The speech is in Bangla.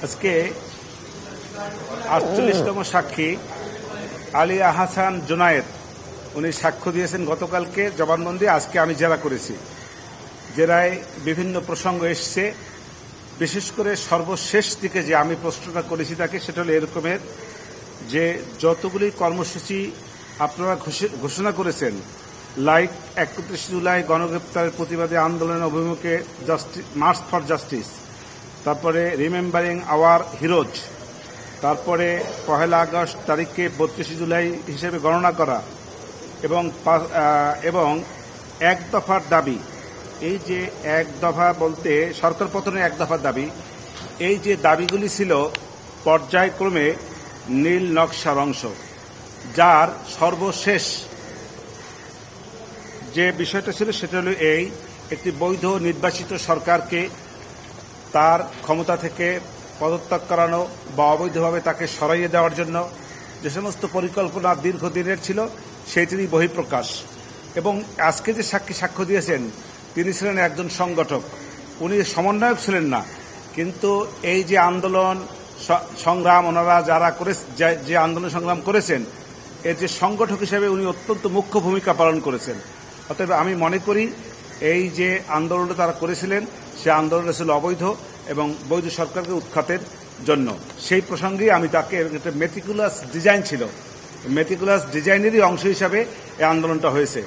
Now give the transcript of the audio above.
আজকে ৪৮তম সাক্ষী আলী আহসান জুনায়েদ উনি সাক্ষ্য দিয়েছেন গতকালকে জবানবন্দি। আজকে আমি জেরা করেছি। জেরায় বিভিন্ন প্রসঙ্গ এসছে, বিশেষ করে সর্বশেষ দিকে যে আমি প্রশ্নটা করেছি তাকে, সেটা হলো এরকমের যে যতগুলি কর্মসূচি আপনারা ঘোষণা করেছেন, লাইক ৩১ জুলাই গণগ্রেপ্তারের প্রতিবাদে আন্দোলনের অভিমুখে মার্চ ফর জাস্টিস, তারপরে রিমেম্বারিং আওয়ার হিরোজ, তারপরে ১ আগস্ট তারিখকে ৩২ জুলাই হিসেবে গণনা করা এবং এক দফার দাবি, এই যে এক দফা বলতে সরকার পতনের এক দফার দাবি, এই যে দাবিগুলি ছিল পর্যায়ক্রমে নীল নকশার অংশ, যার সর্বশেষ যে বিষয়টা ছিল সেটা হলো এই: একটি বৈধ নির্বাচিত সরকারকে তার ক্ষমতা থেকে পদত্যাগ করানো বা অবৈধভাবে তাকে সরাইয়ে দেওয়ার জন্য যে সমস্ত পরিকল্পনা দীর্ঘদিনের ছিল সেইটিরই বহিঃপ্রকাশ। এবং আজকে যে সাক্ষ্য দিয়েছেন তিনি ছিলেন একজন সংগঠক, উনি সমন্বয়ক ছিলেন না, কিন্তু এই যে আন্দোলন সংগ্রাম ওনারা যারা যে আন্দোলন সংগ্রাম করেছেন এর যে সংগঠক হিসেবে উনি অত্যন্ত মুখ্য ভূমিকা পালন করেছেন। অতএব আমি মনে করি এই যে আন্দোলনটা তারা করেছিলেন সে আন্দোলনটা ছিল অবৈধ এবং বৈধ সরকারকে উৎখাতের জন্য। সেই প্রসঙ্গেই আমি তাকে একটা মেটিকুলাস ডিজাইন ছিল, মেটিকুলাস ডিজাইনেরই অংশ হিসাবে এই আন্দোলনটা হয়েছে।